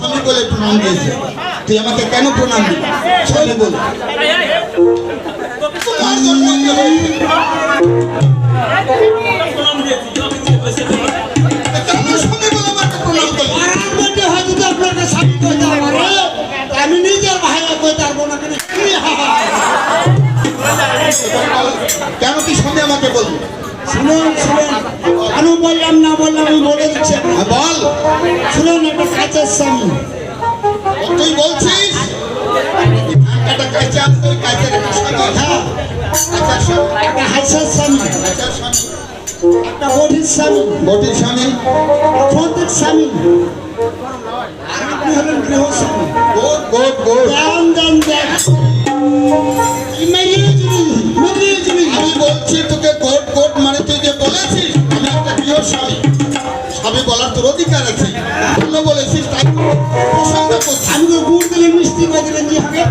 স্বামী বলে প্রণাম দিয়েছে, তুই আমাকে কেন প্রণাম দিবি? স্বামী বলে তোমার জন্য আমি নিজের ভাইয়া কই পারবো না। কেন তুই স্বামী আমাকে বলবি? শুনুন শুনুন, কেন বললাম না বললাম আমি বলে দিচ্ছি। বল। শুনুন, একটা কাঁচের স্বামী। তুই বলছিস একটা কাঁচা আছে, ওই কাঁচের একটা স্বামী। হ্যাঁ, একটা হাইসার স্বামী, একটা বটির স্বামী, বটির স্বামী, খন্তের স্বামী, আর আপনি হলেন গৃহস্বামী। গোট গোট গোট। দেন দেন দেন, আমি বলছি তোকে গোট গোট মানে তুই যে বলেছিস আমি একটা গৃহস্বামী, স্বামী বলার তোর অধিকার আছে। অন্য বলেছিস তাই প্রসঙ্গ করছি। আমি তো গুড় দিলেন মিষ্টি করে দিলেন যে হবে।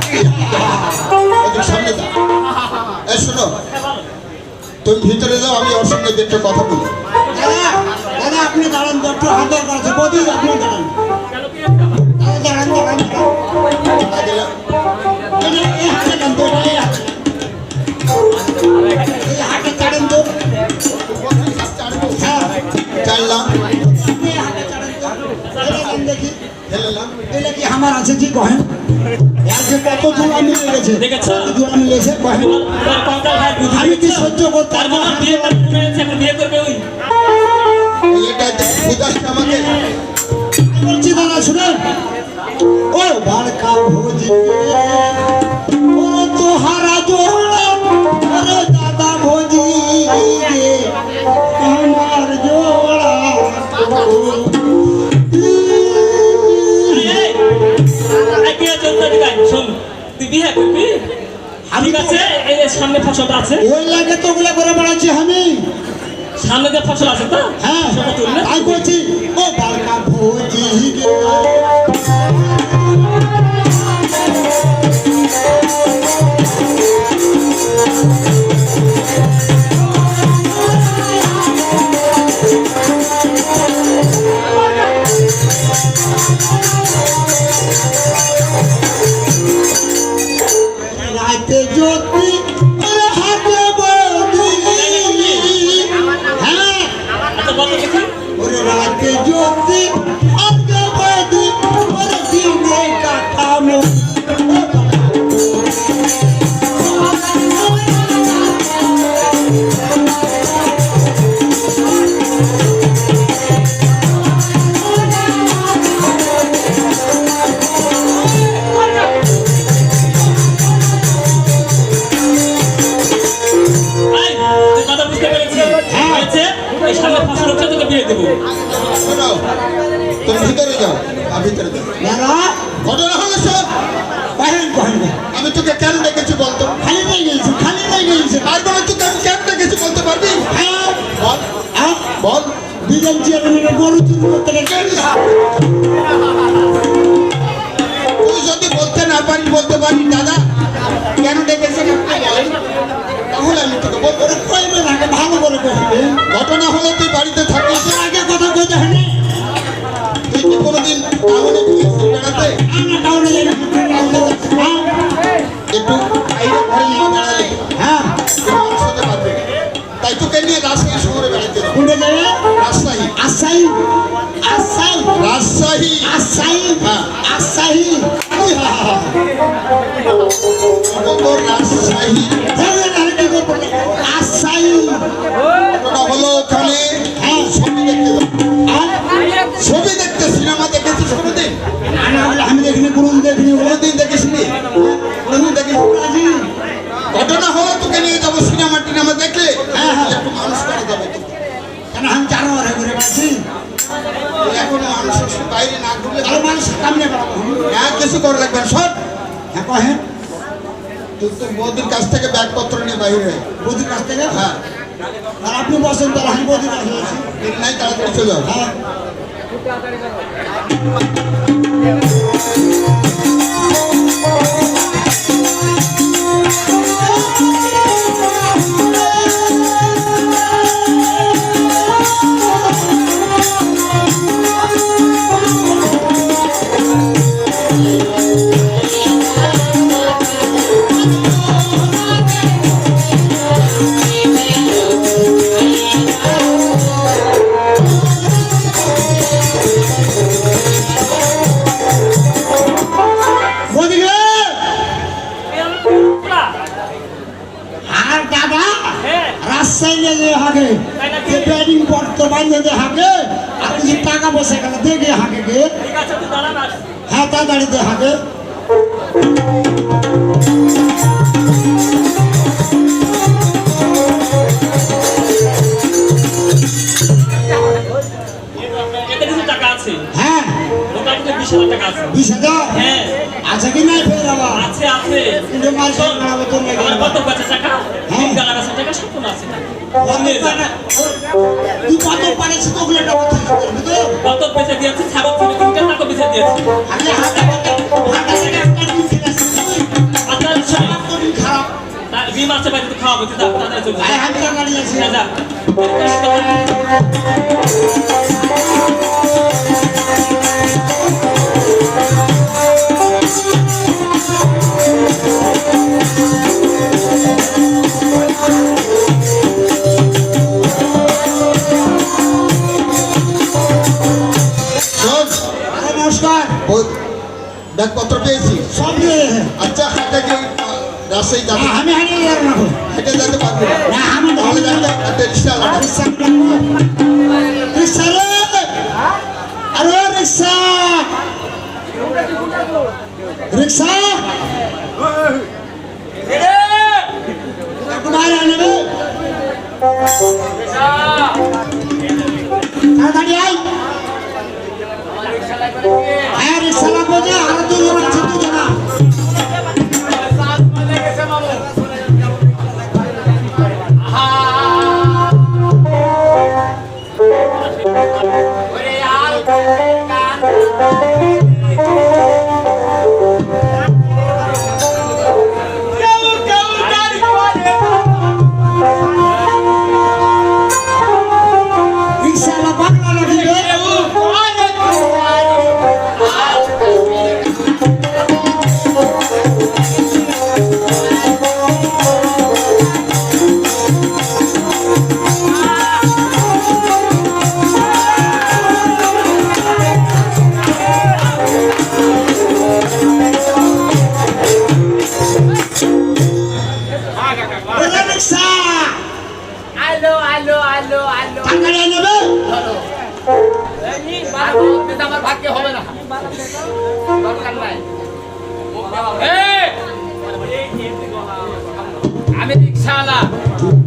ওদের সামনে যা। এই শোনো, তুমি ভিতরে যাও, আমি ওর সঙ্গে একটু কথা বলি। দাদা দাদা আপনি দাঁড়ান, একটু হাত দরকার আছে। বদি আপনি দাঁড়ান, দাঁড়ান দাঁড়ান দাঁড়ান। এই হাতে টান তো, এই হাতে চাড়েন তো। হ্যাঁ, চাইলাম, এই হাতে চাড়েন তো। দেখি ফেললাম। এটা কি আমার আছে কি কহেন? আজকে কত জোড়া মিলে গেছে, জোড়া মিলেছে কহেন। আমি কি সহ্য করতে পারবো না? এটা বুঝাচ্ছে আমাকে। বলছি দাদা শুনেন, ও বারকা ভোজি ওরে তোহারা জোড়া, ওরে দাদা ভোজি রে আমার জোড়া। সামনে ফসলটা আছে, ওই লাগে তো ওগুলা করে বেড়াচ্ছি আমি। সামনে যে ফসল আছে তো, হ্যাঁ তাই করছি। ও বারকা ভোজি রাতে জ্যোতি হাতে বদি। হ্যাঁ, আচ্ছা বলো দেখি। ওরে রাতে জ্যোতি হাতে বদি, ওরে দিনে কাটানো। কথা বুঝতে পেরেছি, হয়েছে এই সামনে ফসল হচ্ছে তোকে বিয়ে দেবো। শোনো, তুমি ভিতরে যাও, আমি ভিতরে যাও। দাদা ঘটনা হলো সব। কহেন কহেন, আমি তোকে কেন ডেকেছি বলতো? খালি নিয়ে গেছি, খালি নিয়ে গেছি। তারপরে তোকে আমি কেন ডেকেছি বলতে পারবি? হ্যাঁ বল হ্যাঁ, বল। বিজন চেয়ারম্যানের গরু চুরি করতে গেছে। তুই যদি বলতে না পারিস, বলতে পারিস দাদা কেন ডেকেছেন আপনি বলেন, তাহলে আমি তোকে বলবো। কইবে থাকে ভালো করে কইবে। ঘটনা হলো তুই বাড়িতে থাকিস, এর আগে কথা কইতে হয়নি। তুই কি কোনোদিন টাউনে গিয়েছিস বেড়াতে? আমরা টাউনে যাই না, টাউনে যাচ্ছি। হ্যাঁ একটু বাইরে ঘরে নিয়ে বেড়ালে হ্যাঁ, তুই মানুষ হতে পারবি না। তাই তোকে নিয়ে রাজশাহী শহরে বেড়াতে যাবো। কোনটা যাবে? রাজশাহী, আসাই আসাই রাজশাহী। আসাই হ্যাঁ। আসাই। তোর রাজশাহী। আসাই। ঘটনা হলো ওখানে ছবি দেখতে যাবো। ছবি দেখতে, সিনেমা দেখেছিস কোনোদিন? আমি দেখিনি, কোনদিন দেখিনি। কোনোদিন দেখিসনি? কোনোদিন দেখিস? ঘটনা হলো তোকে নিয়ে যাবো সিনেমা টিনেমা দেখলে একটু মানুষ করা যাবে তোকে। কেন আমি জানোয়ার হয়ে ঘুরে বেড়াচ্ছি? তুই এখন মানুষের বাইরে না ঘুরলে আরো মানুষ সামনে বেড়াবো। হ্যাঁ, কিছু করে লাগবে না, সব। হ্যাঁ কহেন, তুই তোর বৌদির কাছ থেকে ব্যাগপত্র নিয়ে বাইরে আয়। বৌদির কাছ থেকে। হ্যাঁ, আর আপনি বসেন, তাহলে আমি বৌদির কাছে আছি। ঠিক নাই, তাড়াতাড়ি চলে যাও। হ্যাঁ দাঁড়ান আসছি। হ্যাঁ তাড়াতাড়ি দে হাতে। এতে কিছু টাকা আছে, হ্যাঁ মোটামুটি 20,000 টাকা আছে। 20,000 হ্যাঁ আছে কি নাই ফের আবার? আছে আছে। কিন্তু মাল সব বানাবো তোর লাগে। আমার কত বেচা টাকা? হ্যাঁ। 3 টাকা বেচা টাকা, 70 আছে টাকা। তুই কত পারিস তো ওগুলো একটা কথা বলবি তো? কত বেচে দিয়েছি, ছাগল ছিল 3 টাকা, টাকা বেচে দিয়েছি। আমি হাতে হাতে থেকে একটা দিন খেলেছি। আপনার শরীর আমার তো দিন খারাপ। ডিম আছে বাইরে তো খাওয়াবো, তুই যা, তাড়াতাড়ি চলে যা। আয় হাতে গাড়ি আছে। যা, যা। শোন, আরে নমস্কার। ওই ব্যাগপত্র পেয়েছি। সব নিয়ে এসে। আচ্ছা হাটে কি রাজশাহী যাবে? আমি হারিয়ে যাবো না। হেঁটে যেতে পারবি না। না আমি তাহলে যাতে একটা রিক্সা লাগবে। রিক্সা রিক্সা রে আরে রিক্সা রিক্সা একটু বাইরে আনবে তাড়াতাড়ি আয় হ্যাঁ রিক্সা লাগবে যে আর দুজন আছে দুজন রিক্সা বাংলা লাগবে রিক্সা Alo, alo, alo, alo. তাড়াতাড়ি আনবে আমার ভাগ্যে হবে না দরকার নাই এই! আমি রিক্সাওয়ালা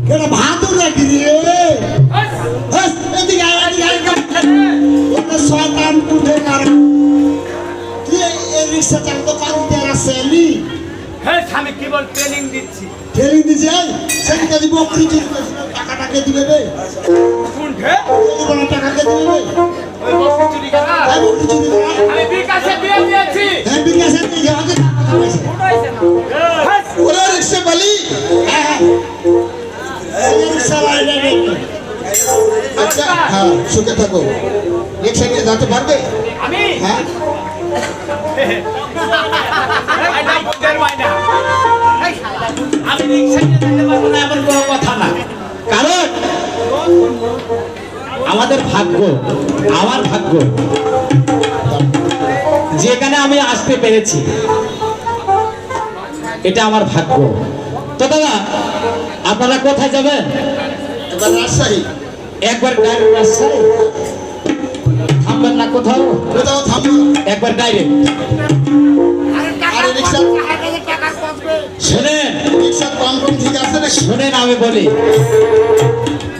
কেন ভাদু নাকি রে হস এদিকে আয় এদিকে আয় ওটা শয়তান পুঠে কার তুই এই রিক্সা চালাতে পারবি না সেলি হ্যাঁ আমি কেবল ট্রেনিং দিচ্ছি ঠেলি দিছে সেদিকে কাজে বকরি চুরি করেছিল টাকাটাকে দিবে বে শুনছে বড় টাকাকে দিবে বে ওই বস্তি চুরি করা আমি বকরি চুরি করা আমি বিকাশে দিয়ে দিয়েছি হ্যাঁ বিকাশে দিয়ে হবে টাকা হয়েছে ওরে রিক্সা বালি। হ্যাঁ এই রিক্সা লাইনে আচ্ছা হ্যাঁ সুখে থাকো। রিক্সা নিয়ে যেতে পারবে? আমি হ্যাঁ মাইনা বুঝের মাইনা আমি রিক্সা নিয়ে যেতে পারবো না এমন কোনো কথা না কারণ আমাদের ভাগ্য, আমার ভাগ্য যেখানে আমি আসতে পেরেছি এটা আমার ভাগ্য। তো দাদা আপনারা কোথায় যাবেন? এবার রাজশাহী। একবার ডাইরেক্ট রাজশাহী, থামবেন না কোথাও? কোথাও থামবো না। একবার ডাইরেক্ট। আরে রিক্সা শোনেন রিক্সার কম কম ঠিক আছে নাকি? শোনেন আমি বলি,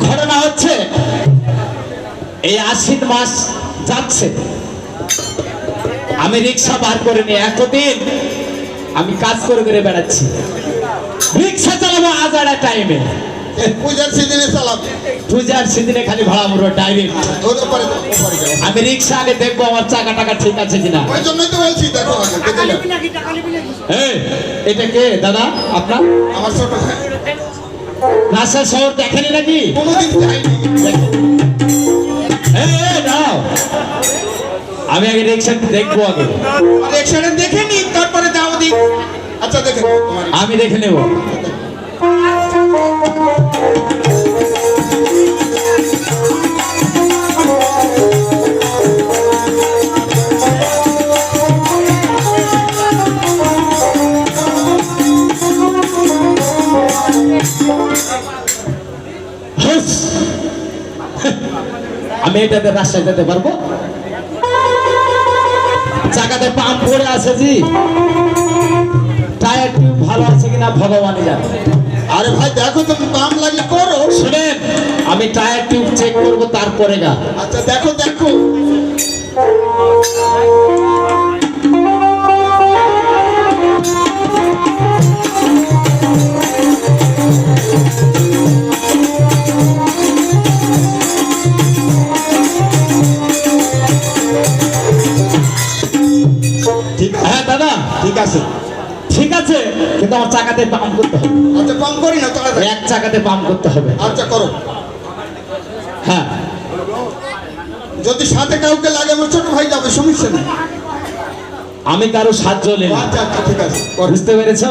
ঘটনা হচ্ছে এই আশ্বিন মাস যাচ্ছে, আমি রিক্সা বার করে নিয়ে এতদিন আমি কাজ করে করে বেড়াচ্ছি, রিক্সা চালাবো আজারা টাইমে, পূজার সিজনে চালাবে। পূজার সিজনে খালি ভাড়া মুড়ো ডাইরেক্ট। ওপরে যাও। আমি রিক্সা আগে দেখবো আমার চাকা টাকা ঠিক আছে কিনা। ওই জন্যই তো বলছি দেখো আগে দেখে যাও। এই, এটা কে দাদা আপনার? আমার ছোট ভাই রাজশাহী শহর দেখেনি নাকি? কোনোদিন যাইনি। এই, এই, দাঁড়াও। আমি আগে রিক্সা দেখবো আগে, রিক্সাটা দেখে নি তারপরে যাও দিক। আচ্ছা দেখে নাও তোমার। আমি দেখে নেব। হুস। আমি এটাতে রাস্তায় যেতে পারবো? চাকাতে পাম্প পড়ে আছে জি, টায়ার টিউব ভালো আছে কিনা ভগবানই জানে। আরে ভাই দেখো তুমি পাম লাগে করো। শুনেন, আমি টায়ার টিউব চেক করব তারপরে গা। আচ্ছা দেখো দেখো। ঠিক আছে, হ্যাঁ দাদা, ঠিক আছে। ঠিক আছে, কিন্তু আমার চাকাতে পাম্প করতে হবে। আচ্ছা পাম করি না তাড়াতাড়ি। এক চাকাতে পাম্প করতে হবে। আচ্ছা করো। হ্যাঁ, যদি সাথে কাউকে লাগে আমার ছোট ভাই যাবে, সমস্যা নেই। আমি কারো সাহায্য নেই। আচ্ছা আচ্ছা ঠিক আছে করো। বুঝতে পেরেছো?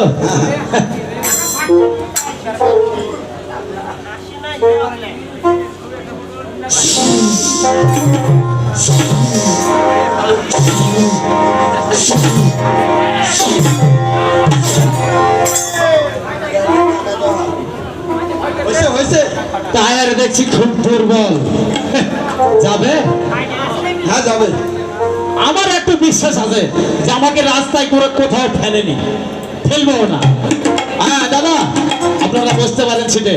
হয়েছে হয়েছে। টায়ার দেখছি খুব দুর্বল। যাবে? হ্যাঁ যাবে। আমার একটু বিশ্বাস আছে যে আমাকে রাস্তায় করে কোথাও ফেলেনি, ফেলবো না। হ্যাঁ দাদা, আপনারা বুঝতে পারেন সেটা।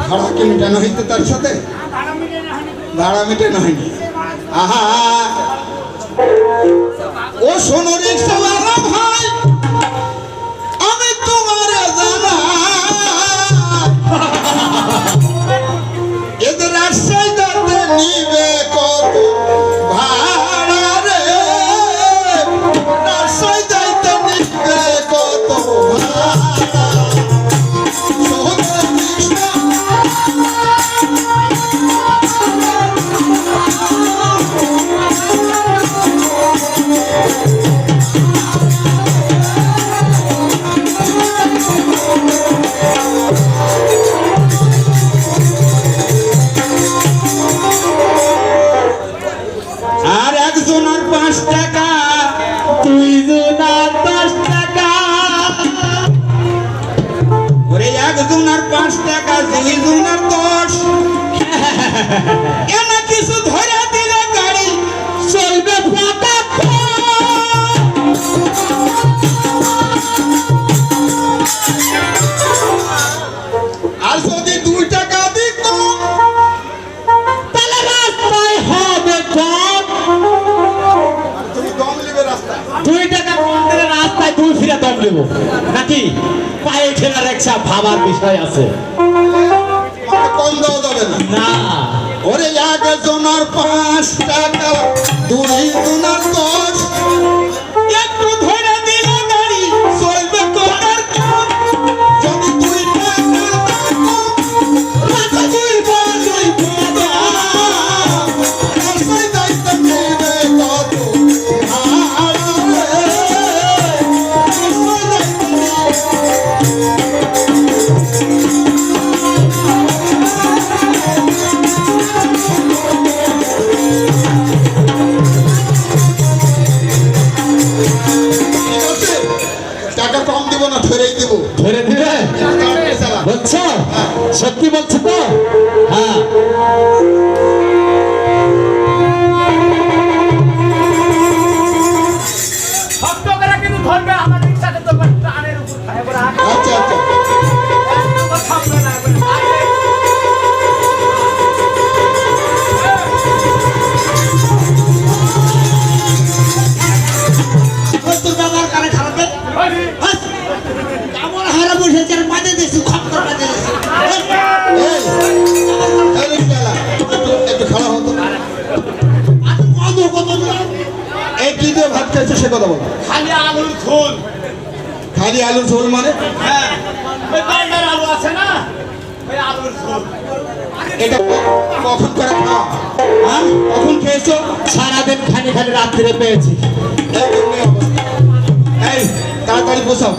ভাড়া কি মেটানো হইতে তার সাথে? ভাড়া মেটানো হয়নি। আহা, ও শোনো রিক্সাওয়ালা ভাই, আমি তোমার জানা এদের রাস্তায় যাতে নিবে কত ভাড়া রে, রাস্তায় যাইতে নিবে কত ভাড়া। শোনো রিক্সা আর একজন আর 5 টাকা, দুইজন আর 10 টাকা। ওরে একজন আর 5 টাকা, দুইজন আর 10। এনা কিছু ধরে দিলে গাড়ি চলবে ফটাফট। আর যদি 2 টাকা দিত তাহলে রাস্তায় হবে কম। তুমি দম নিবে রাস্তায়। 2 টাকা কম দিলে রাস্তায় 2 ফিরে দম দেবো নাকি? পায়ে ঠেলা রিক্সা ভাবার বিষয় আছে আমাকে কম দেওয়া যাবে না। না। ওরে একজন আর 5 টাকা, দুইজন আর 10। একটু ধরে দিলে গাড়ি চলবে কোনার কম। যদি 2 টাকা দিত রাস্তা চলবে 2 টাকা। রাস্তায় যাইতে নিবে কত ভাড়া রে, রাস্তায় যাইতে নিবে। ঠিক আছে, টাকা কম দিব না, ধরেই দিব। ধরে দিবে? তাড়াতাড়ি চালা। বলছো? সত্যি বলছো তো? হ্যাঁ। শক্ত করে কিন্তু ধরবে, আমার রিক্সাটা তো টানের উপর খায় বড় আগে আচ্ছা আচ্ছা থামবে না বলে। ওই তোর বাবার কানে খারাপ রে? হাস! আমার হারা বসেছে আর বাজে দিছি, খপ করে বাজে দিছি। এই এই রিক্সাওয়ালা, একটু খাড়া হতো। আর কত কত দিলাম? এই কি দিয়ে ভাত খাইছো সে কথা বলো। খালি আলুর ঝোল। খালি আলুর ঝোল মানে? হ্যাঁ, ওই বান্ডার আলু আছে না, ওই আলুর ঝোল। এটা কখন করে খাওয়া? হ্যাঁ কখন খেয়েছো? সারাদিন খানি খালি রাত্রে পেয়েছি। এই জন্যই অবস্থা। এই তাড়াতাড়ি বসাও।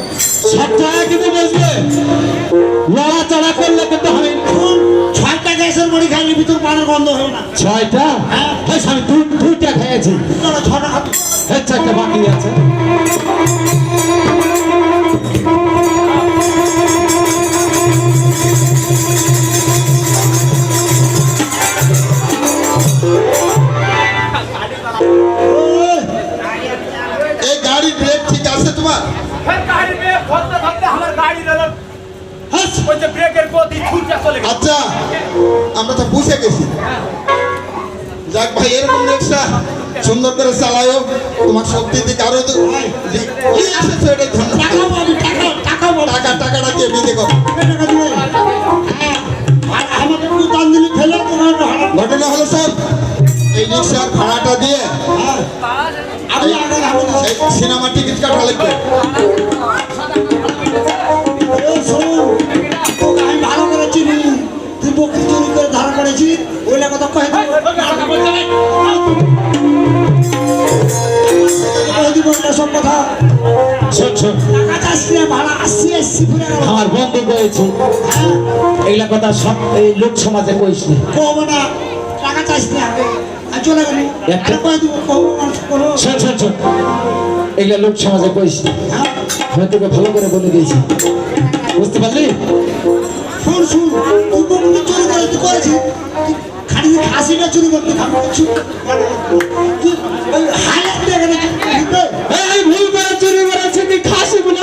সব জায়গায় কিন্তু বুঝবে, লড়াচড়া করলে কিন্তু হয় না। 6টা গ্যাসের মুড়ি খাইলে ভিতর পানের গন্ধ হয় না। 6টা? হ্যাঁ, আমি 2টা খেয়েছি। তোরা 6টা খাবি। এর 4টা বাকি আছে। ওই যে ব্রেকের গতি ছুটে চলে গেছে আচ্ছা আমরা তো বুঝে গেছি যাক ভাই এরকম রিক্সা সুন্দর করে চালায়ও তোমার শক্তি দিকে আরো এসেছো এটাই ধন্যবাদ টাকা পাবি টাকা বল টাকাটা দিয়ে বিদে করো টাকা দিবে হ্যাঁ আমাকে একটু দান দিলি ফেলে তোমার ঘটনা হলো সব এই রিক্সার ভাড়াটা দিয়ে আমি আগে এই সিনেমা টিকিট কাটা লাগবে শোন তোকে আমি ভালো করে চিনি তুই বকরি চুরি করে ধারা করেছি ওইটা কথা কয়ে দিব সব কথা শোন শোন টাকা চাচ্ছি না ভাড়া আসছি ফিরে গেল আমার বন্ধু কয়েছে এগুলা কথা সব এই লোক সমাজে কইস না কব না টাকা চাচ্ছি না আমি চলে গেলি একটা- একটা কয়ে দিব কব কোনো শোন শোন শোন এগুলা লোক সমাজে কইস না আমি তোকে ভালো করে বলে দিয়েছি বুঝতে পারলি শুন শুন তুই বকরি চুরি করে তুই করেছিস তুই খালি খাসিটা চুরি করতে খাবি কিছু তুই ওই হাইলাইট দিয়ে গেলে এই ভুল করে চুরি করেছে তুই খাসি বলে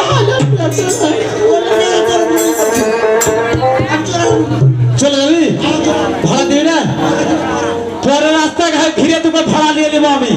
চলে যাবি ভাড়া দিবি না পরে রাস্তা ঘিরে তোকে ভাড়া দিয়ে দেবো আমি